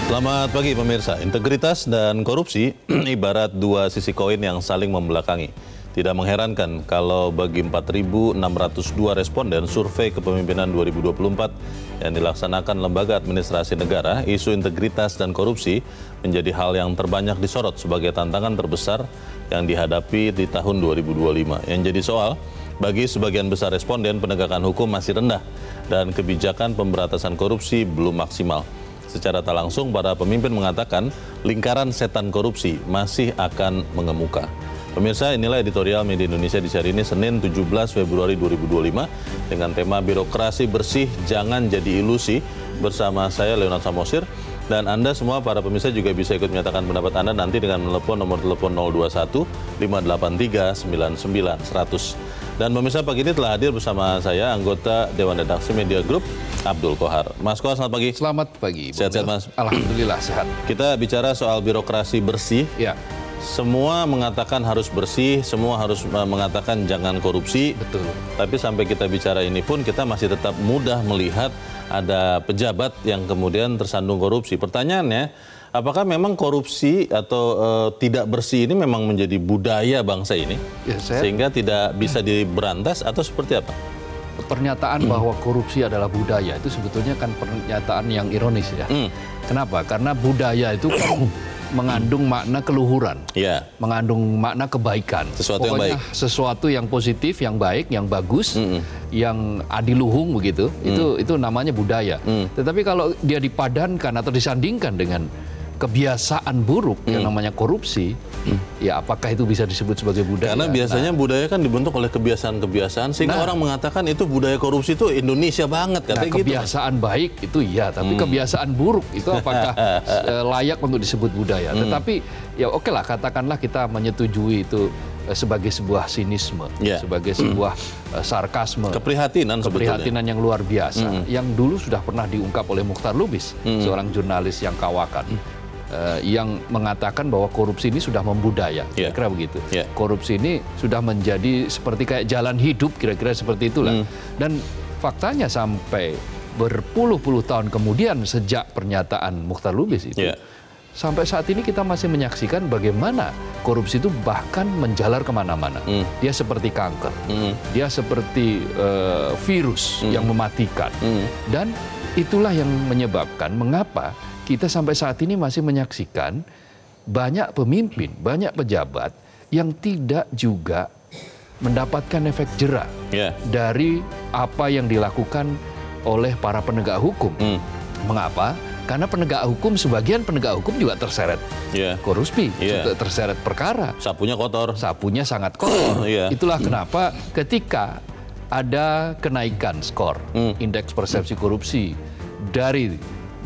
Selamat pagi pemirsa. Integritas dan korupsi ibarat dua sisi koin yang saling membelakangi. Tidak mengherankan kalau bagi 4.602 responden survei kepemimpinan 2024 yang dilaksanakan Lembaga Administrasi Negara, isu integritas dan korupsi menjadi hal yang terbanyak disorot sebagai tantangan terbesar yang dihadapi di tahun 2025. Yang jadi soal, bagi sebagian besar responden penegakan hukum masih rendah dan kebijakan pemberantasan korupsi belum maksimal. Secara tak langsung, para pemimpin mengatakan lingkaran setan korupsi masih akan mengemuka. Pemirsa, inilah editorial Media Indonesia di hari ini, Senin 17 Februari 2025, dengan tema Birokrasi Bersih Jangan Jadi Ilusi, bersama saya Leonard Samosir. Dan Anda semua, para pemirsa, juga bisa ikut menyatakan pendapat Anda nanti dengan menelepon nomor telepon 021 583 99 100. Dan pemirsa, pagi ini telah hadir bersama saya anggota Dewan Redaksi Media Group, Abdul Kohar. Mas Kohar, selamat pagi. Selamat pagi. Sehat-sehat, Mas? Alhamdulillah sehat. Kita bicara soal birokrasi bersih. Ya. Semua mengatakan harus bersih, semua harus mengatakan jangan korupsi. Betul. Tapi sampai kita bicara ini pun kita masih tetap mudah melihat ada pejabat yang kemudian tersandung korupsi. Pertanyaannya, apakah memang korupsi atau tidak bersih ini memang menjadi budaya bangsa ini? Ya, sehingga tidak bisa diberantas atau seperti apa? Pernyataan bahwa korupsi adalah budaya itu sebetulnya kan pernyataan yang ironis ya. Kenapa? Karena budaya itu kan mengandung makna keluhuran, mengandung makna kebaikan. Sesuatu yang baik. Sesuatu yang positif, yang baik, yang bagus, yang adiluhung begitu. Itu namanya budaya. Tetapi kalau dia dipadankan atau disandingkan dengan kebiasaan buruk yang namanya korupsi, ya apakah itu bisa disebut sebagai budaya? Karena biasanya budaya kan dibentuk oleh kebiasaan-kebiasaan, sehingga orang mengatakan itu budaya korupsi itu Indonesia banget, katanya gitu. Kebiasaan baik itu iya, tapi kebiasaan buruk itu apakah layak untuk disebut budaya? Tetapi ya oke lah, katakanlah kita menyetujui itu sebagai sebuah sinisme, sebagai sebuah sarkasme, keprihatinan yang luar biasa, yang dulu sudah pernah diungkap oleh Mukhtar Lubis, seorang jurnalis yang kawakan, yang mengatakan bahwa korupsi ini sudah membudaya, kira-kira begitu. Korupsi ini sudah menjadi seperti kayak jalan hidup, kira-kira seperti itulah. Dan faktanya sampai berpuluh-puluh tahun kemudian sejak pernyataan Mukhtar Lubis itu, sampai saat ini kita masih menyaksikan bagaimana korupsi itu bahkan menjalar kemana-mana. Dia seperti kanker, dia seperti virus yang mematikan. Dan itulah yang menyebabkan mengapa kita sampai saat ini masih menyaksikan banyak pemimpin, banyak pejabat yang tidak juga mendapatkan efek jera dari apa yang dilakukan oleh para penegak hukum. Mengapa? Karena penegak hukum, sebagian penegak hukum juga terseret korupsi, terseret perkara. Sapunya kotor. Sapunya sangat kotor. Itulah kenapa ketika ada kenaikan skor indeks persepsi korupsi dari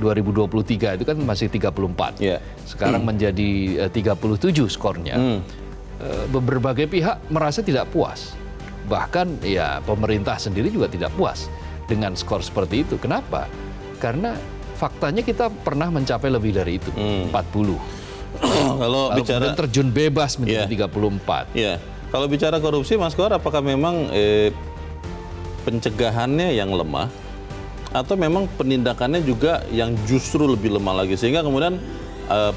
2023 itu kan masih 34, sekarang menjadi 37 skornya. Berbagai pihak merasa tidak puas, bahkan ya pemerintah sendiri juga tidak puas dengan skor seperti itu. Kenapa? Karena faktanya kita pernah mencapai lebih dari itu, 40. Kalau bicara terjun bebas menjadi 34. Kalau bicara korupsi, Mas Kohar, apakah memang pencegahannya yang lemah, atau memang penindakannya juga yang justru lebih lemah lagi, sehingga kemudian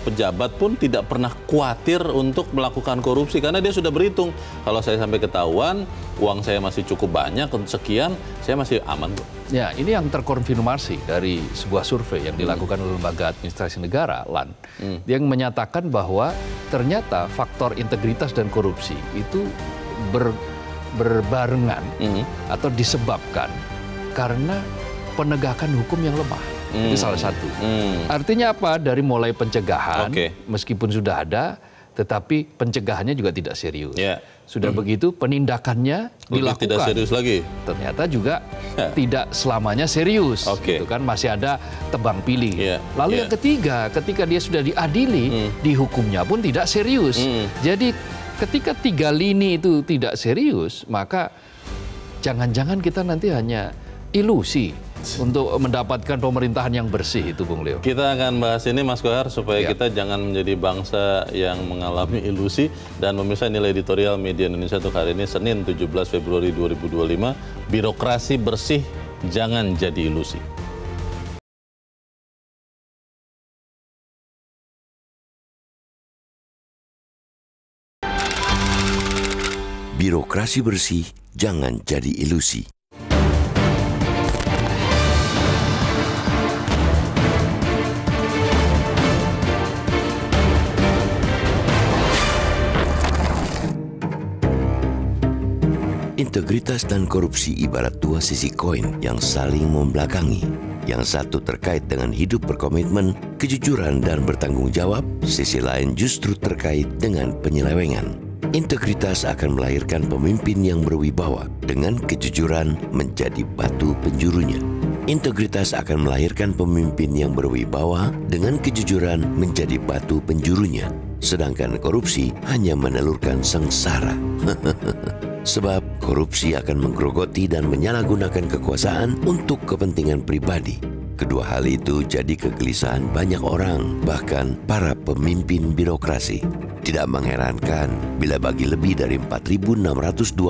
pejabat pun tidak pernah khawatir untuk melakukan korupsi karena dia sudah berhitung, kalau saya sampai ketahuan uang saya masih cukup banyak untuk sekian, saya masih aman kok. Ya, ini yang terkonfirmasi dari sebuah survei yang dilakukan oleh Lembaga Administrasi Negara, LAN, yang menyatakan bahwa ternyata faktor integritas dan korupsi itu berbarengan atau disebabkan karena penegakan hukum yang lemah. Itu salah satu. Artinya apa? Dari mulai pencegahan, meskipun sudah ada, tetapi pencegahannya juga tidak serius. Sudah begitu, penindakannya dilakukan. Tidak serius lagi. Ternyata juga tidak selamanya serius. Gitu kan, masih ada tebang pilih. Lalu yang ketiga, ketika dia sudah diadili, dihukumnya pun tidak serius. Jadi ketika 3 lini itu tidak serius, maka jangan-jangan kita nanti hanya ilusi untuk mendapatkan pemerintahan yang bersih itu, Bung Leo. Kita akan bahas ini, Mas Kohar, supaya kita jangan menjadi bangsa yang mengalami ilusi. Dan pemirsa, nilai editorial Media Indonesia untuk hari ini, Senin 17 Februari 2025, birokrasi bersih jangan jadi ilusi. Birokrasi bersih jangan jadi ilusi. Integritas dan korupsi ibarat dua sisi koin yang saling membelakangi. Yang satu terkait dengan hidup berkomitmen, kejujuran dan bertanggung jawab, sisi lain justru terkait dengan penyelewengan. Integritas akan melahirkan pemimpin yang berwibawa, dengan kejujuran menjadi batu penjurunya. Integritas akan melahirkan pemimpin yang berwibawa, dengan kejujuran menjadi batu penjurunya. Sedangkan korupsi hanya menelurkan sengsara. Sebab korupsi akan menggerogoti dan menyalahgunakan kekuasaan untuk kepentingan pribadi. Kedua hal itu jadi kegelisahan banyak orang, bahkan para pemimpin birokrasi. Tidak mengherankan bila bagi lebih dari 4.602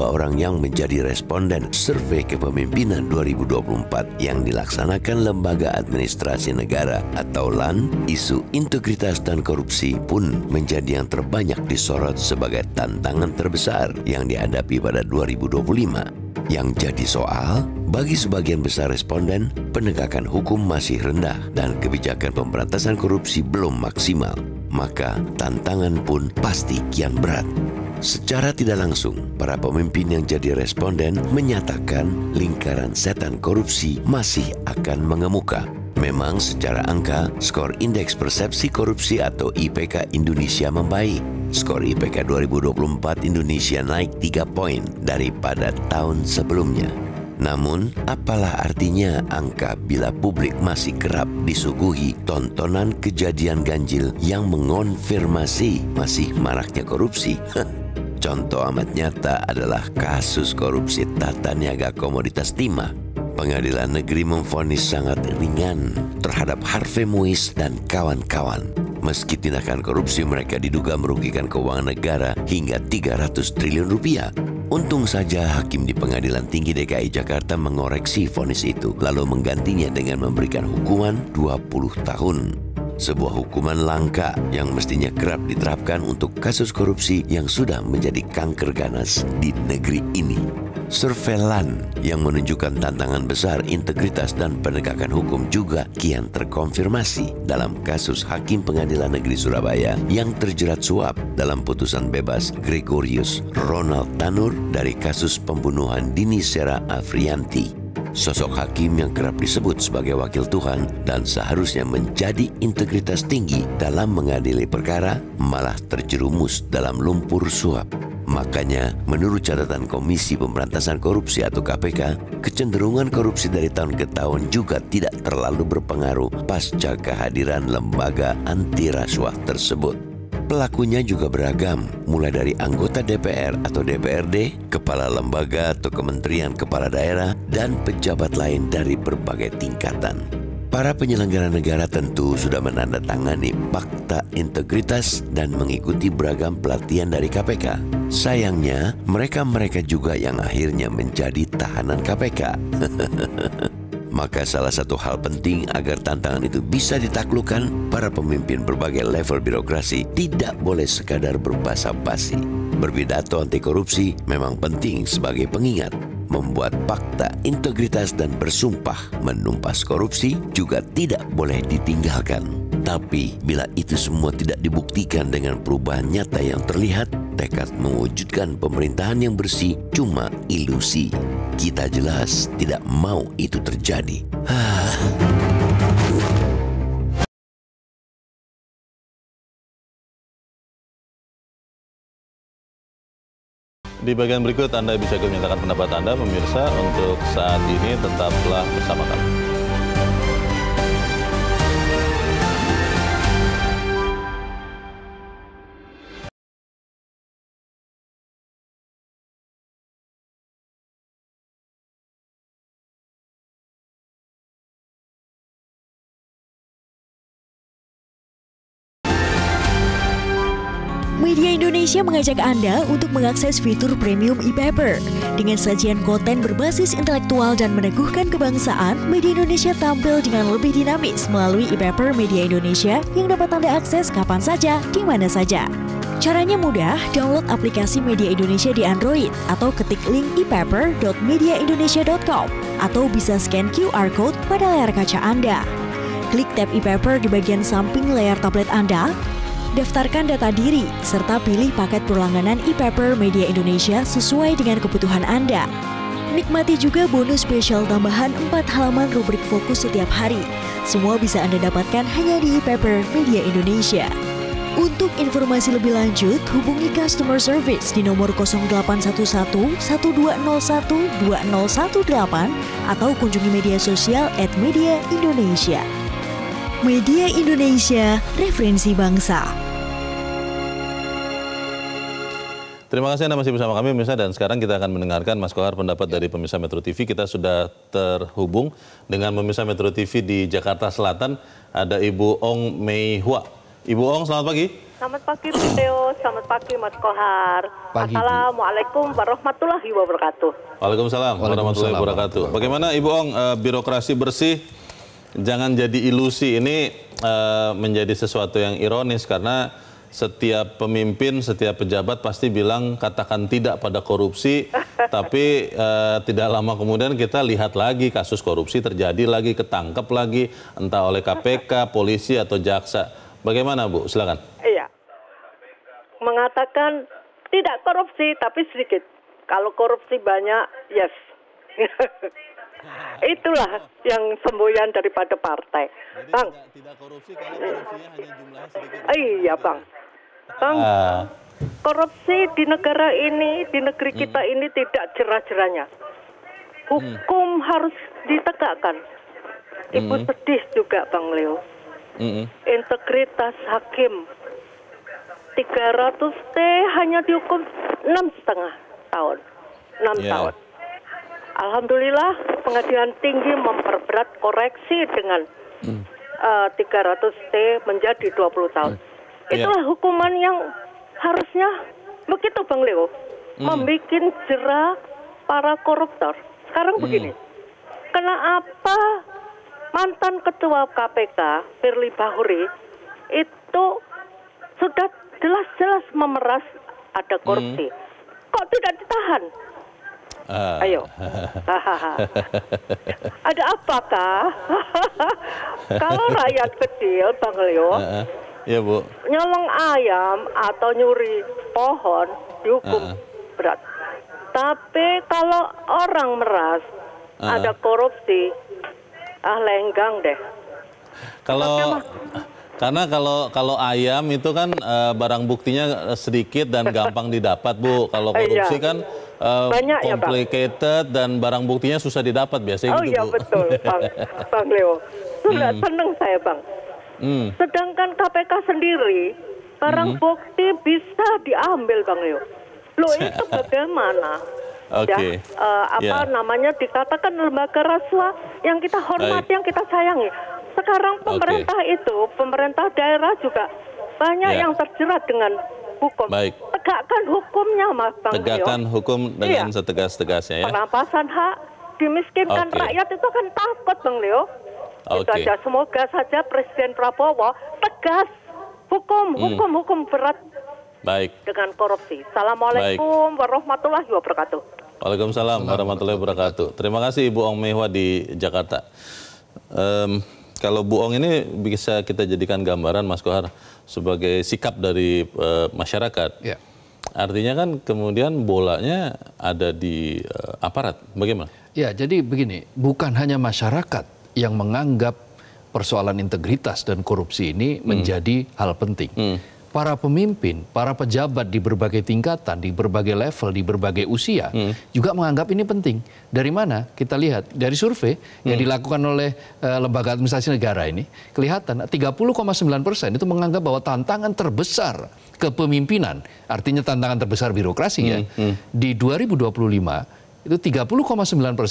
orang yang menjadi responden survei kepemimpinan 2024 yang dilaksanakan Lembaga Administrasi Negara atau LAN, isu integritas dan korupsi pun menjadi yang terbanyak disorot sebagai tantangan terbesar yang dihadapi pada 2025. Yang jadi soal, bagi sebagian besar responden, penegakan hukum masih rendah dan kebijakan pemberantasan korupsi belum maksimal. Maka tantangan pun pasti kian berat. Secara tidak langsung, para pemimpin yang jadi responden menyatakan lingkaran setan korupsi masih akan mengemuka. Memang secara angka, skor Indeks Persepsi Korupsi atau IPK Indonesia membaik. Skor IPK 2024 Indonesia naik 3 poin daripada tahun sebelumnya. Namun, apalah artinya angka bila publik masih kerap disuguhi tontonan kejadian ganjil yang mengonfirmasi masih maraknya korupsi? Contoh amat nyata adalah kasus korupsi tata niaga komoditas timah. Pengadilan negeri memvonis sangat ringan terhadap Harvey Muiz dan kawan-kawan. Meski tindakan korupsi mereka diduga merugikan keuangan negara hingga 300 triliun rupiah. Untung saja hakim di Pengadilan Tinggi DKI Jakarta mengoreksi vonis itu, lalu menggantinya dengan memberikan hukuman 20 tahun. Sebuah hukuman langka yang mestinya kerap diterapkan untuk kasus korupsi yang sudah menjadi kanker ganas di negeri ini. Survei LAN yang menunjukkan tantangan besar integritas dan penegakan hukum juga kian terkonfirmasi dalam kasus Hakim Pengadilan Negeri Surabaya yang terjerat suap dalam putusan bebas Gregorius Ronald Tanur dari kasus pembunuhan Dini Sera Afrianti. Sosok hakim yang kerap disebut sebagai wakil Tuhan dan seharusnya menjadi integritas tinggi dalam mengadili perkara malah terjerumus dalam lumpur suap. Makanya, menurut catatan Komisi Pemberantasan Korupsi atau KPK, kecenderungan korupsi dari tahun ke tahun juga tidak terlalu berpengaruh pasca kehadiran lembaga anti rasuah tersebut. Pelakunya juga beragam, mulai dari anggota DPR atau DPRD, kepala lembaga atau kementerian kepala daerah, dan pejabat lain dari berbagai tingkatan. Para penyelenggara negara tentu sudah menandatangani Fakta Integritas dan mengikuti beragam pelatihan dari KPK. Sayangnya, mereka-mereka juga yang akhirnya menjadi tahanan KPK. Maka salah satu hal penting agar tantangan itu bisa ditaklukkan, para pemimpin berbagai level birokrasi tidak boleh sekadar berbasa-basi. Berpidato anti korupsi memang penting sebagai pengingat. Membuat fakta integritas dan bersumpah menumpas korupsi juga tidak boleh ditinggalkan. Tapi bila itu semua tidak dibuktikan dengan perubahan nyata yang terlihat, tekad mewujudkan pemerintahan yang bersih cuma ilusi. Kita jelas tidak mau itu terjadi. Di bagian berikut Anda bisa menyatakan pendapat Anda, pemirsa. Untuk saat ini tetaplah bersama kami. Media Indonesia mengajak Anda untuk mengakses fitur premium e-paper. Dengan sajian konten berbasis intelektual dan meneguhkan kebangsaan, Media Indonesia tampil dengan lebih dinamis melalui e-paper Media Indonesia yang dapat Anda akses kapan saja, di mana saja. Caranya mudah, download aplikasi Media Indonesia di Android atau ketik link ePaper.mediaindonesia.com atau bisa scan QR Code pada layar kaca Anda. Klik tab ePaper di bagian samping layar tablet Anda, daftarkan data diri, serta pilih paket berlangganan ePaper Media Indonesia sesuai dengan kebutuhan Anda. Nikmati juga bonus spesial tambahan 4 halaman rubrik fokus setiap hari. Semua bisa Anda dapatkan hanya di ePaper Media Indonesia. Untuk informasi lebih lanjut, hubungi customer service di nomor 0811 1201 2018 atau kunjungi media sosial @Media Indonesia. Media Indonesia, referensi bangsa. Terima kasih Anda masih bersama kami pemirsa, dan sekarang kita akan mendengarkan Mas Kohar pendapat dari pemirsa Metro TV. Kita sudah terhubung dengan pemirsa Metro TV di Jakarta Selatan, ada Ibu Ong Mei Hua. Ibu Ong, selamat pagi. Selamat pagi, Bu Theo. Selamat pagi, Mas Kohar. Pagi, Assalamualaikum warahmatullahi wabarakatuh. Waalaikumsalam warahmatullahi wabarakatuh. Bagaimana Ibu Ong, birokrasi bersih jangan jadi ilusi, ini menjadi sesuatu yang ironis karena setiap pemimpin, setiap pejabat pasti bilang katakan tidak pada korupsi, tapi tidak lama kemudian kita lihat lagi kasus korupsi terjadi lagi, ketangkep lagi, entah oleh KPK, polisi atau jaksa. Bagaimana Bu? Silakan. Iya. Mengatakan tidak korupsi, tapi sedikit. Kalau korupsi banyak, yes. Itulah yang semboyan daripada partai. Jadi Bang. tidak korupsi kalau korupsinya hanya jumlahnya sedikit. Iya, Bang. Bang, korupsi di negara ini, di negeri kita ini tidak jerah-jerahnya. Hukum harus ditegakkan. Ibu sedih juga, Bang Leo. Integritas hakim 300T hanya dihukum 6,5 tahun. 6 tahun. Alhamdulillah pengadilan tinggi memperberat koreksi dengan 300T menjadi 20 tahun. Itulah hukuman yang harusnya begitu, Bang Leo. Membuat jerah para koruptor. Sekarang begini. Kenapa mantan ketua KPK, Firly Bahuri, itu sudah jelas-jelas memeras ada korupsi. Kok tidak ditahan? Ayo. Ada apakah? Kalau rakyat kecil, Bang Leo, ya Bu, nyolong ayam atau nyuri pohon dihukum berat. Tapi kalau orang meras ada korupsi, lenggang deh. Karena kalau ayam itu kan barang buktinya sedikit dan gampang didapat, Bu. Kalau korupsi kan banyak, complicated dan barang buktinya susah didapat biasanya gitu, Bu. Oh iya betul, Bang Leo. Sudah senang saya, Bang. Sedangkan KPK sendiri barang bukti bisa diambil, Bang Leo. Loh itu bagaimana? Oke. Namanya dikatakan lembaga rasuah yang kita hormati, yang kita sayangi. Sekarang pemerintah itu, pemerintah daerah juga banyak yang terjerat dengan hukum. Baik. Tegakkan hukumnya, Mas Bang. Tegakkan hukum dengan setegas-tegasnya ya. Perampasan hak, dimiskinkan rakyat itu kan takut, Bang Leo. Itu aja. Semoga saja Presiden Prabowo tegas hukum berat. Baik. Dengan korupsi. Assalamualaikum warahmatullahi wabarakatuh. Waalaikumsalam warahmatullahi wabarakatuh. Terima kasih Ibu Ong Mei Hua di Jakarta. Kalau Bu Ong ini bisa kita jadikan gambaran, Mas Kohar, sebagai sikap dari masyarakat. Ya. Artinya kan kemudian bolanya ada di aparat. Bagaimana? Ya, jadi begini, bukan hanya masyarakat yang menganggap persoalan integritas dan korupsi ini menjadi hal penting. Para pemimpin, para pejabat di berbagai tingkatan, di berbagai level, di berbagai usia juga menganggap ini penting. Dari mana? Kita lihat dari survei yang dilakukan oleh lembaga administrasi negara ini, kelihatan 30,9% itu menganggap bahwa tantangan terbesar kepemimpinan, artinya tantangan terbesar birokrasi ya, di 2025 itu 30,9%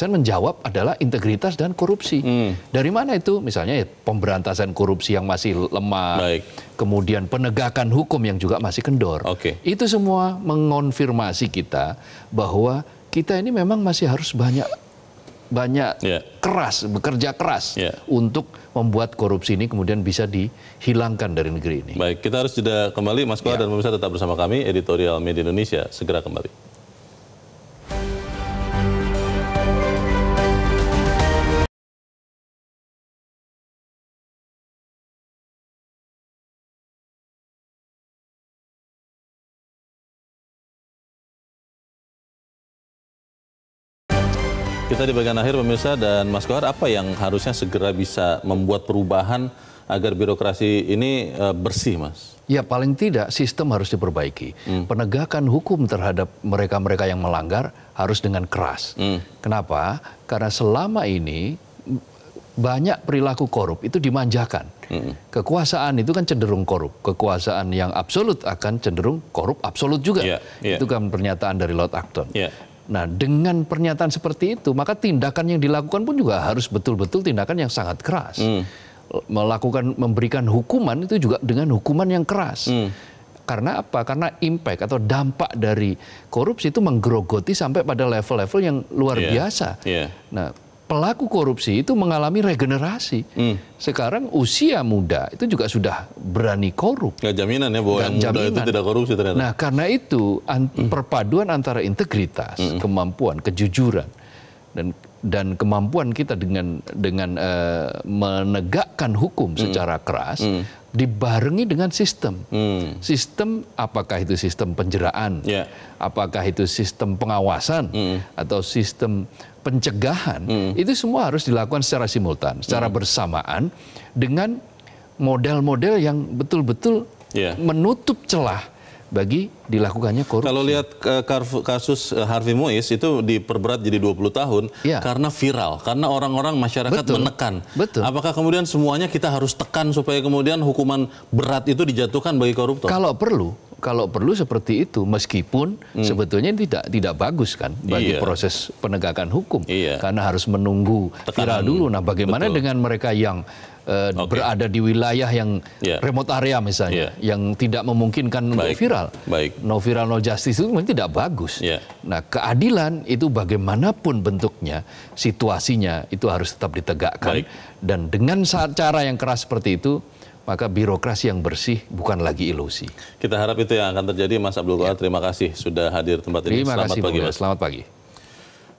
menjawab adalah integritas dan korupsi. Dari mana itu? Misalnya ya, pemberantasan korupsi yang masih lemah, kemudian penegakan hukum yang juga masih kendor. Itu semua mengonfirmasi kita bahwa kita ini memang masih harus banyak keras, bekerja keras untuk membuat korupsi ini kemudian bisa dihilangkan dari negeri ini. Baik, kita harus jeda kembali, Mas Kohar dan pemirsa tetap bersama kami, Editorial Media Indonesia segera kembali. Kita di bagian akhir pemirsa, dan Mas Kohar, apa yang harusnya segera bisa membuat perubahan agar birokrasi ini bersih, Mas? Ya, paling tidak sistem harus diperbaiki. Penegakan hukum terhadap mereka-mereka yang melanggar harus dengan keras. Kenapa? Karena selama ini banyak perilaku korup itu dimanjakan. Kekuasaan itu kan cenderung korup. Kekuasaan yang absolut akan cenderung korup absolut juga. Itu kan pernyataan dari Lord Acton. Nah, dengan pernyataan seperti itu, maka tindakan yang dilakukan pun juga harus betul-betul tindakan yang sangat keras. Memberikan hukuman itu juga dengan hukuman yang keras. Karena apa? Karena impact atau dampak dari korupsi itu menggerogoti sampai pada level-level yang luar biasa. Nah, pelaku korupsi itu mengalami regenerasi. Sekarang usia muda itu juga sudah berani korup. Nggak jaminan ya bahwa yang muda itu tidak korupsi ternyata. Nah, karena itu perpaduan antara integritas, kemampuan, kejujuran, dan kemampuan kita dengan menegakkan hukum secara keras dibarengi dengan sistem. Sistem, apakah itu sistem penjeraan, apakah itu sistem pengawasan, atau sistem pencegahan, itu semua harus dilakukan secara simultan, secara bersamaan dengan model-model yang betul-betul menutup celah bagi dilakukannya korupsi. Kalau lihat kasus Harvey Mois itu diperberat jadi 20 tahun karena viral, karena orang-orang masyarakat menekan. Apakah kemudian semuanya kita harus tekan supaya kemudian hukuman berat itu dijatuhkan bagi koruptor? Kalau perlu seperti itu, meskipun sebetulnya tidak bagus kan bagi proses penegakan hukum, karena harus menunggu viral dulu. Nah, bagaimana dengan mereka yang berada di wilayah yang remote area misalnya, yang tidak memungkinkan untuk viral? No viral, no justice itu tidak bagus. Nah, keadilan itu bagaimanapun bentuknya, situasinya itu harus tetap ditegakkan. Dan dengan cara yang keras seperti itu, maka birokrasi yang bersih bukan lagi ilusi. Kita harap itu yang akan terjadi, Mas Abdul Kohar. Terima kasih sudah hadir tempat ini. Selamat pagi, Mas. Selamat pagi.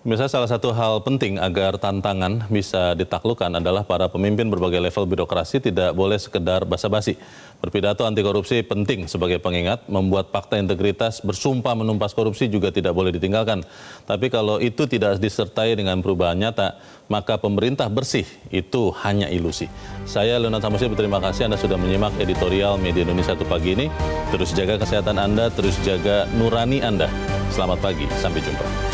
Misalnya salah satu hal penting agar tantangan bisa ditaklukkan adalah para pemimpin berbagai level birokrasi tidak boleh sekedar basa-basi. Berpidato anti korupsi penting sebagai pengingat, membuat fakta integritas, bersumpah menumpas korupsi juga tidak boleh ditinggalkan. Tapi kalau itu tidak disertai dengan perubahan nyata, maka pemerintah bersih itu hanya ilusi. Saya Leonard Samusi berterima kasih Anda sudah menyimak Editorial Media Indonesia pagi ini. Terus jaga kesehatan Anda, terus jaga nurani Anda. Selamat pagi, sampai jumpa.